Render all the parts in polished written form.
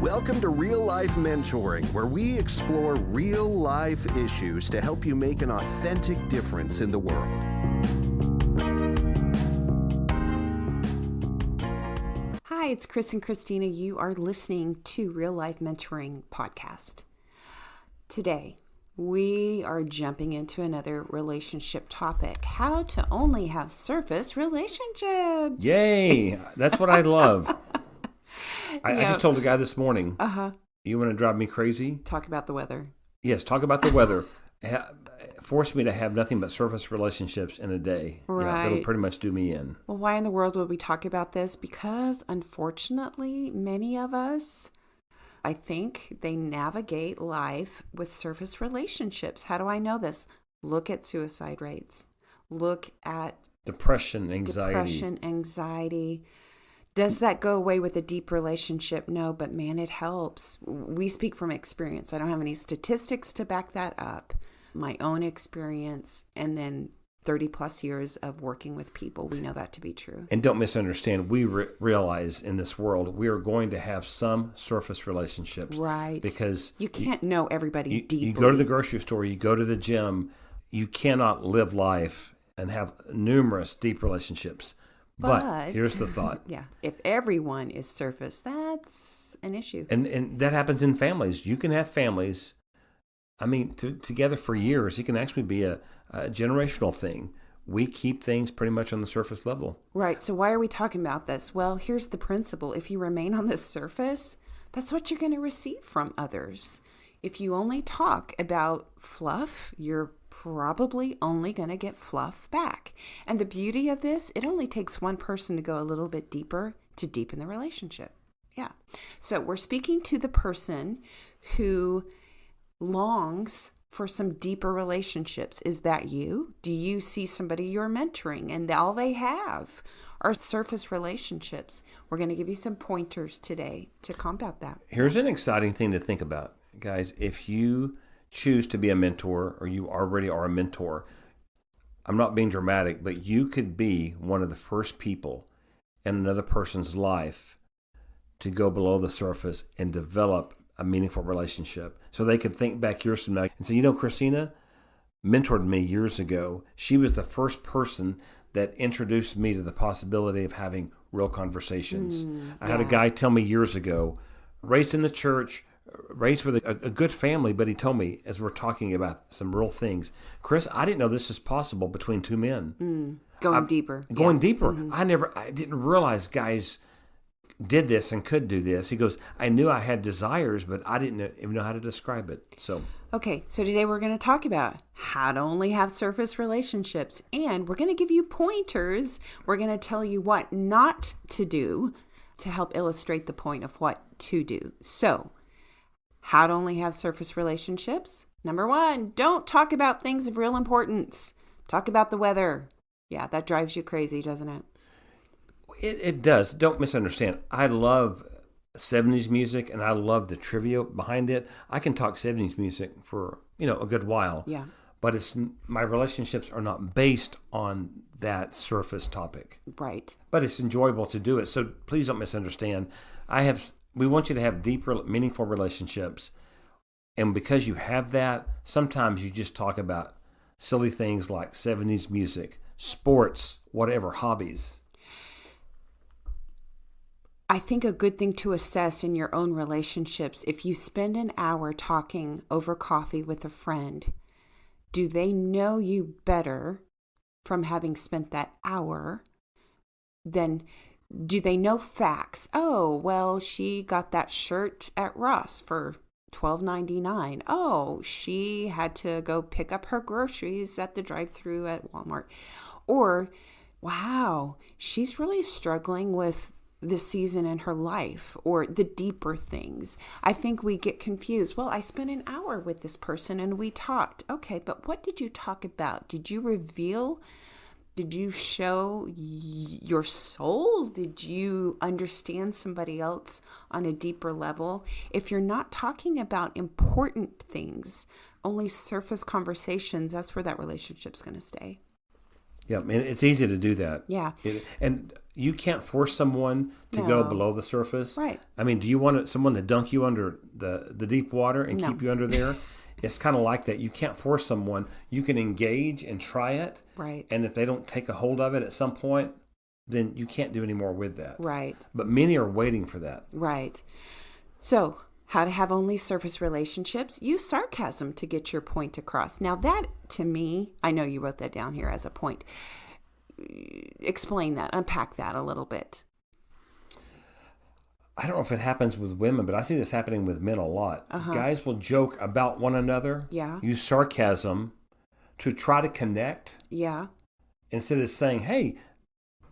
Welcome to Real Life Mentoring, where we explore real life issues to help you make an authentic difference in the world. Hi, it's Chris and Christina. You are listening to Real Life Mentoring podcast. Today, we are jumping into another relationship topic: how to only have surface relationships. Yay! That's what I love. I just told a guy this morning, you want to drive me crazy? Talk about the weather. Yes, talk about the weather. Force me to have nothing but surface relationships in a day. Right. Yeah, that'll pretty much do me in. Well, why in the world would we talk about this? Because unfortunately, many of us, I think, they navigate life with surface relationships. How do I know this? Look at suicide rates. Look at Depression, anxiety. Does that go away with a deep relationship? No, but man, it helps. We speak from experience. I don't have any statistics to back that up. My own experience, and then 30 plus years of working with people. We know that to be true. And don't misunderstand. We realize in this world, we are going to have some surface relationships. Right. Because you can't know everybody deeply. You go to the grocery store, you go to the gym. You cannot live life and have numerous deep relationships. But here's the thought. Yeah. If everyone is surface, that's an issue. And that happens in families. You can have families, together for years. It can actually be a generational thing. We keep things pretty much on the surface level. Right. So why are we talking about this? Well, here's the principle. If you remain on the surface, that's what you're going to receive from others. If you only talk about fluff, you're probably only going to get fluff back. And the beauty of this, it only takes one person to go a little bit deeper to deepen the relationship. Yeah. So we're speaking to the person who longs for some deeper relationships. Is that you? Do you see somebody you're mentoring and all they have are surface relationships? We're going to give you some pointers today to combat that. Here's an exciting thing to think about, guys. If you choose to be a mentor, or you already are a mentor, I'm not being dramatic, but you could be one of the first people in another person's life to go below the surface and develop a meaningful relationship. So they could think back years from now and say, Christina mentored me years ago. She was the first person that introduced me to the possibility of having real conversations. I had a guy tell me years ago, raised in the church, raised with a good family, but he told me, as we're talking about some real things, Chris, I didn't know this is possible between two men. Going deeper. Mm-hmm. I didn't realize guys did this and could do this. He goes, I knew I had desires, but I didn't even know how to describe it. So today we're going to talk about how to only have surface relationships, and we're going to give you pointers. We're going to tell you what not to do to help illustrate the point of what to do. So, how to only have surface relationships? Number 1, don't talk about things of real importance. Talk about the weather. Yeah, that drives you crazy, doesn't it? It does. Don't misunderstand. I love 70s music, and I love the trivia behind it. I can talk 70s music for, a good while. Yeah. But my relationships are not based on that surface topic. Right. But it's enjoyable to do it. So please don't misunderstand. We want you to have deep, meaningful relationships. And because you have that, sometimes you just talk about silly things like 70s music, sports, whatever, hobbies. I think a good thing to assess in your own relationships, if you spend an hour talking over coffee with a friend, do they know you better from having spent that hour than do they know facts? Oh, well, she got that shirt at Ross for $12.99. Oh, she had to go pick up her groceries at the drive-thru at Walmart. Or, wow, she's really struggling with this season in her life, or the deeper things. I think we get confused. Well, I spent an hour with this person and we talked. Okay, but what did you talk about? Did you reveal? Did you show your soul? Did you understand somebody else on a deeper level? If you're not talking about important things, only surface conversations, that's where that relationship's going to stay. Yeah, and it's easy to do that. Yeah. And you can't force someone to go No. below the surface. Right. I mean, do you want someone to dunk you under the deep water and No. keep you under there? It's kind of like that. You can't force someone. You can engage and try it. Right. And if they don't take a hold of it at some point, then you can't do any more with that. Right. But many are waiting for that. Right. So, how to have only surface relationships? Use sarcasm to get your point across. Now, that to me, I know you wrote that down here as a point. Explain that, unpack that a little bit. I don't know if it happens with women, but I see this happening with men a lot. Guys will joke about one another, Yeah. use sarcasm to try to connect Yeah. instead of saying, hey,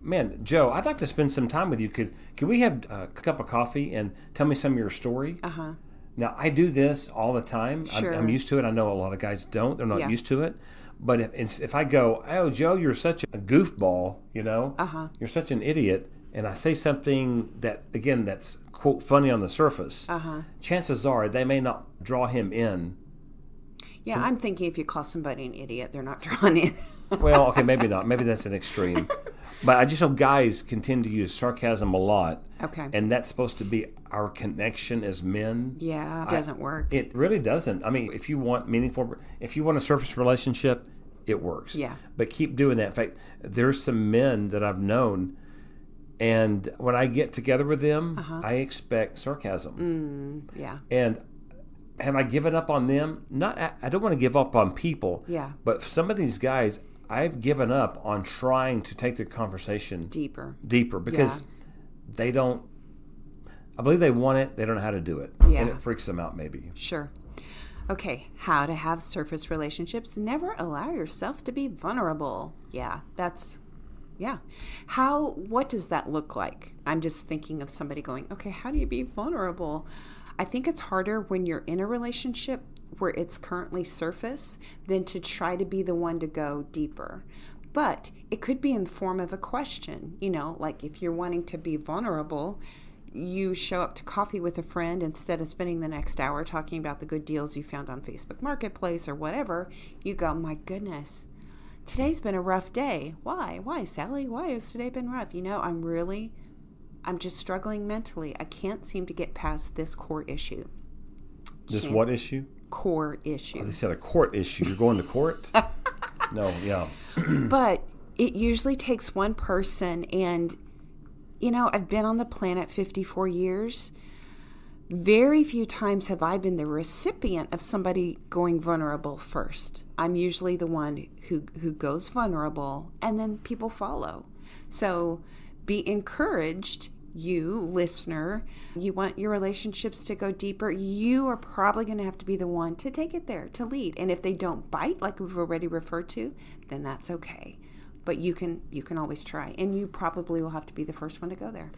man, Joe, I'd like to spend some time with you. Could we have a cup of coffee and tell me some of your story? Now, I do this all the time. Sure. I'm used to it. I know a lot of guys don't. They're not Yeah. used to it. But if I go, oh, Joe, you're such a goofball, you're such an idiot, and I say something that, again, that's, quote, funny on the surface, chances are they may not draw him in. Yeah, I'm thinking if you call somebody an idiot, they're not drawn in. Well, okay, maybe not. Maybe that's an extreme. But I just know guys can tend to use sarcasm a lot. Okay. And that's supposed to be our connection as men. Yeah, it doesn't work. It really doesn't. I mean, if you want a surface relationship, it works. Yeah. But keep doing that. In fact, there's some men that I've known, and when I get together with them, I expect sarcasm. Yeah. And have I given up on them? I don't want to give up on people. Yeah. But some of these guys, I've given up on trying to take the conversation Deeper. because they don't. I believe they want it. They don't know how to do it, Yeah. and it freaks them out. Maybe. Sure. Okay, how to have surface relationships. Never allow yourself to be vulnerable. Yeah. What does that look like? I'm just thinking of somebody going, okay, how do you be vulnerable? I think it's harder when you're in a relationship where it's currently surface than to try to be the one to go deeper. But it could be in the form of a question, like if you're wanting to be vulnerable, you show up to coffee with a friend instead of spending the next hour talking about the good deals you found on Facebook Marketplace or whatever. You go, my goodness, today's been a rough day. Why? Why, Sally? Why has today been rough? I'm just struggling mentally. I can't seem to get past this core issue. What issue? Core issue. Oh, they said a court issue. You're going to court? No, yeah. But it usually takes one person, and I've been on the planet 54 years. Very few times have I been the recipient of somebody going vulnerable first. I'm usually the one who goes vulnerable, and then people follow. So be encouraged, you listener. You want your relationships to go deeper. You are probably going to have to be the one to take it there, to lead. And if they don't bite, like we've already referred to, then that's okay. But you can always try, and you probably will have to be the first one to go there.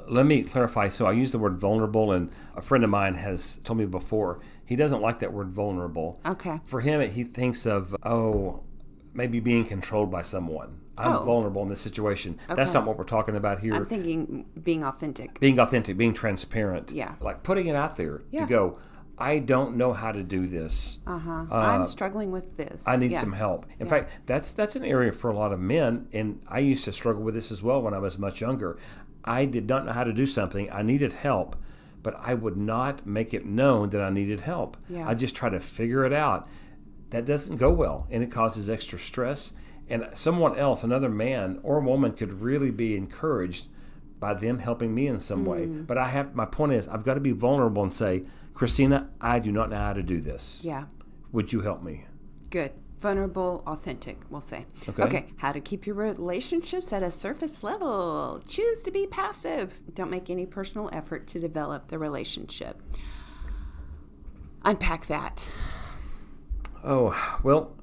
Let me clarify. So I use the word vulnerable, and a friend of mine has told me before he doesn't like that word vulnerable. Okay. For him, he thinks of, maybe being controlled by someone. I'm vulnerable in this situation. Okay. That's not what we're talking about here. I'm thinking being authentic. Being authentic, being transparent. Yeah. Like putting it out there to go, I don't know how to do this. I'm struggling with this. I need some help. In fact, that's an area for a lot of men, and I used to struggle with this as well when I was much younger. I did not know how to do something. I needed help, but I would not make it known that I needed help. Yeah. I just try to figure it out. That doesn't go well, and it causes extra stress. And someone else, another man or woman, could really be encouraged by them helping me in some way. But my point is, I've got to be vulnerable and say, Christina, I do not know how to do this. Yeah. Would you help me? Good. Vulnerable, authentic, we'll say. Okay. How to keep your relationships at a surface level. Choose to be passive. Don't make any personal effort to develop the relationship. Unpack that. Oh, well,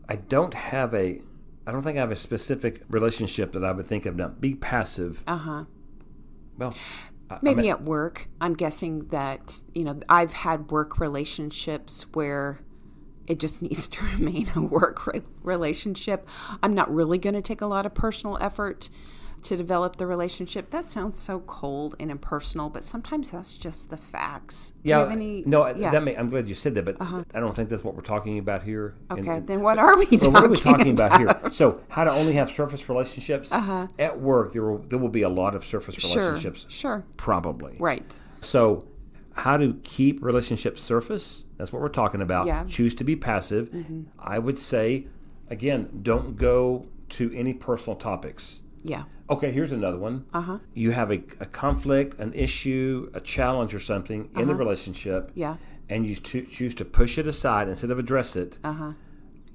I don't think I have a specific relationship that I would think of now. Be passive. Well, maybe at work. I'm guessing that, I've had work relationships where it just needs to remain a work relationship. I'm not really going to take a lot of personal effort to develop the relationship. That sounds so cold and impersonal, but sometimes that's just the facts. Do you have any? I'm glad you said that, but I don't think that's what we're talking about here. Okay, then what are we talking what are we talking about here? So how to only have surface relationships? At work, there will be a lot of surface relationships. Sure. Probably. Right. So how to keep relationships surface? That's what we're talking about. Yeah. Choose to be passive. I would say, again, don't go to any personal topics. Yeah. Okay, here's another one. You have a conflict, an issue, a challenge or something in the relationship. Yeah. And you choose to push it aside instead of address it.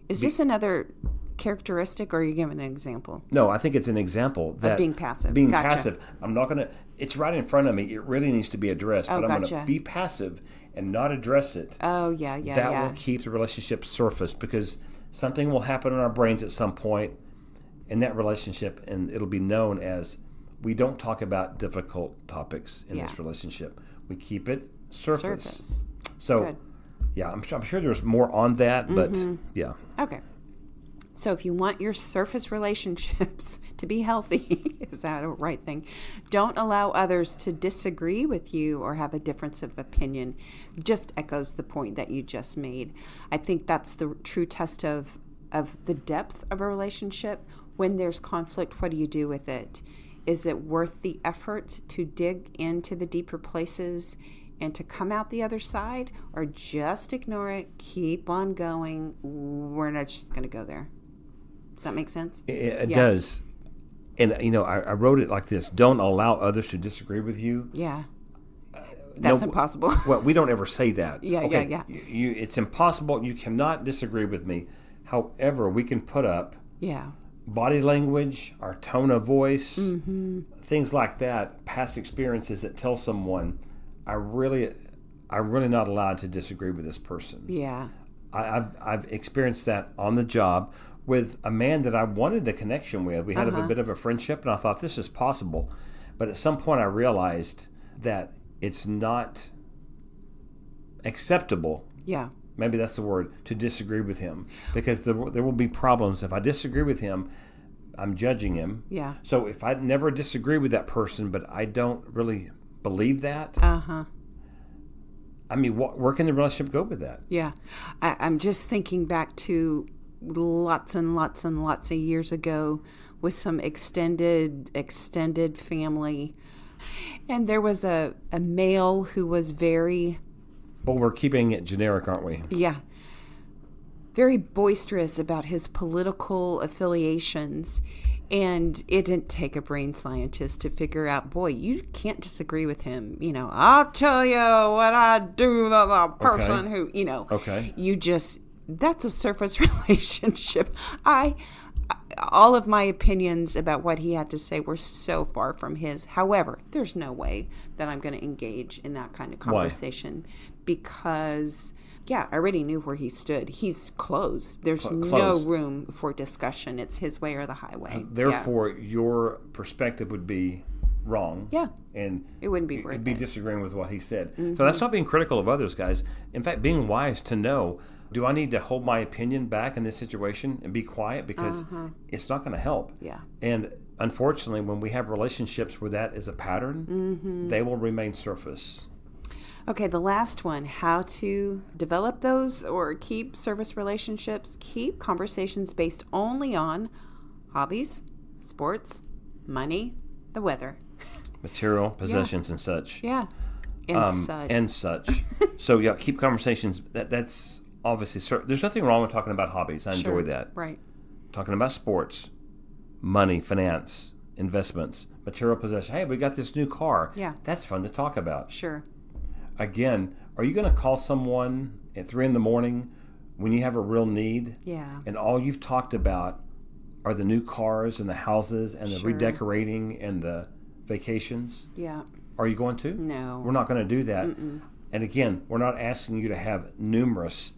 Is this another characteristic, or are you giving an example? No, I think it's an example that Of being passive. Being Gotcha. passive. I'm not going to, it's right in front of me. It really needs to be addressed, but I'm going gotcha. to be passive and not address it. Oh, yeah. That will keep the relationship surface, because something will happen in our brains at some point in that relationship, and it'll be known as, we don't talk about difficult topics in this relationship. We keep it surface. So, Good. yeah, I'm sure there's more on that, but yeah. Okay. So if you want your surface relationships to be healthy, is that a right thing? Don't allow others to disagree with you or have a difference of opinion. Just echoes the point that you just made. I think that's the true test of the depth of a relationship. When there's conflict, what do you do with it? Is it worth the effort to dig into the deeper places and to come out the other side, or just ignore it, keep on going? We're not just going to go there. Does that make sense? It does. And, I wrote it like this: don't allow others to disagree with you. Yeah. That's impossible. Well, we don't ever say that. Yeah. It's impossible. You cannot disagree with me. However, we can put up body language, our tone of voice, things like that, past experiences that tell someone, I'm really not allowed to disagree with this person. Yeah. I've experienced that on the job with a man that I wanted a connection with. We had a bit of a friendship, and I thought, this is possible. But at some point I realized that it's not acceptable. Yeah. Maybe that's the word, to disagree with him, because there will be problems. If I disagree with him, I'm judging him. Yeah. So if I never disagree with that person, but I don't really believe that, I mean, where can the relationship go with that? Yeah. I'm just thinking back to lots and lots and lots of years ago with some extended family. And there was a male who was very... But we're keeping it generic, aren't we? Yeah. Very boisterous about his political affiliations. And it didn't take a brain scientist to figure out, boy, you can't disagree with him. I'll tell you what I do to the person who, Okay. That's a surface relationship. All of my opinions about what he had to say were so far from his. However, there's no way that I'm going to engage in that kind of conversation. Why? Because, I already knew where he stood. He's closed. There's no room for discussion. It's his way or the highway. Therefore, your perspective would be wrong. Yeah. And it wouldn't be worth it. It'd be disagreeing with what he said. So that's not being critical of others, guys. In fact, being wise to know, do I need to hold my opinion back in this situation and be quiet? Because it's not going to help. Yeah. And unfortunately, when we have relationships where that is a pattern, they will remain surface. Okay, the last one, how to develop those or keep service relationships. Keep conversations based only on hobbies, sports, money, the weather. Material, possessions, and such. Yeah, and such. So, keep conversations. That's obviously, there's nothing wrong with talking about hobbies. I enjoy that. Right. Talking about sports, money, finance, investments, material possession. Hey, we got this new car. Yeah. That's fun to talk about. Sure. Again, are you going to call someone at 3 a.m. when you have a real need? Yeah. And all you've talked about are the new cars and the houses and the redecorating and the vacations? Yeah. Are you going to? No. We're not going to do that. And again, we're not asking you to have numerous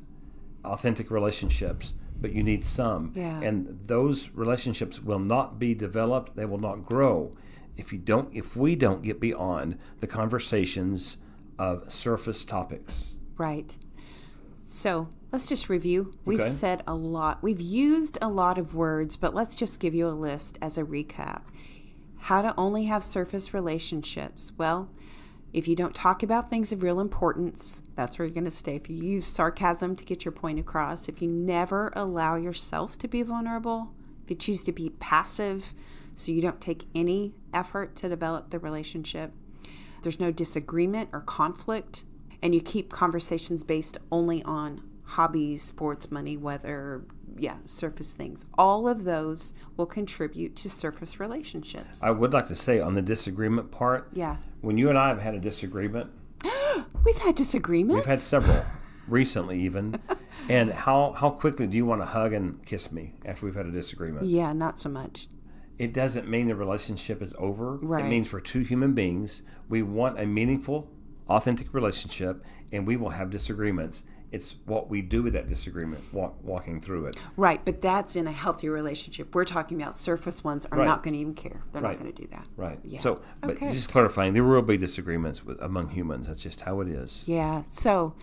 authentic relationships, but you need some. Yeah. And those relationships will not be developed. They will not grow if we don't get beyond the conversations of surface topics. Right. So let's just review. We've said a lot. We've used a lot of words, but let's just give you a list as a recap. How to only have surface relationships. Well, if you don't talk about things of real importance, that's where you're going to stay. If you use sarcasm to get your point across, if you never allow yourself to be vulnerable, if you choose to be passive so you don't take any effort to develop the relationship, there's no disagreement or conflict, and you keep conversations based only on hobbies, sports, money, weather, surface things. All of those will contribute to surface relationships. I would like to say on the disagreement part, when you and I have had a disagreement, we've had disagreements. We've had several recently even. And how quickly do you want to hug and kiss me after we've had a disagreement? Yeah, not so much. It doesn't mean the relationship is over. Right. It means we're two human beings. We want a meaningful, authentic relationship, and we will have disagreements. It's what we do with that disagreement, walking through it. Right, but that's in a healthy relationship. We're talking about surface ones are not going to even care. They're not going to do that. Right. Yeah. So, but just clarifying, there will be disagreements among humans. That's just how it is. Yeah. So,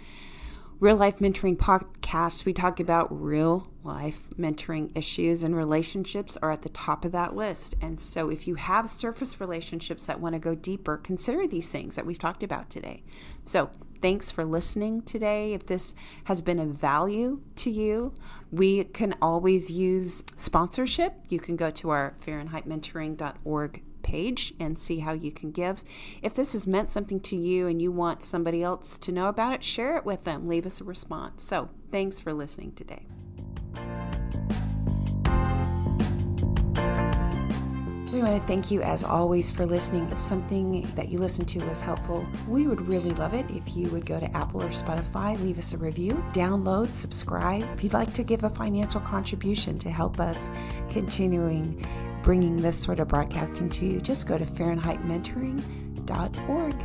Real Life Mentoring Podcast, we talk about real life mentoring issues, and relationships are at the top of that list. And so if you have surface relationships that want to go deeper, consider these things that we've talked about today. So thanks for listening today. If this has been of value to you, we can always use sponsorship. You can go to our FahrenheitMentoring.org page and see how you can give. If this has meant something to you and you want somebody else to know about it, share it with them. Leave us a response. So thanks for listening today. We want to thank you as always for listening. If something that you listened to was helpful, we would really love it if you would go to Apple or Spotify, leave us a review, download, subscribe. If you'd like to give a financial contribution to help us continuing bringing this sort of broadcasting to you, just go to FahrenheitMentoring.org.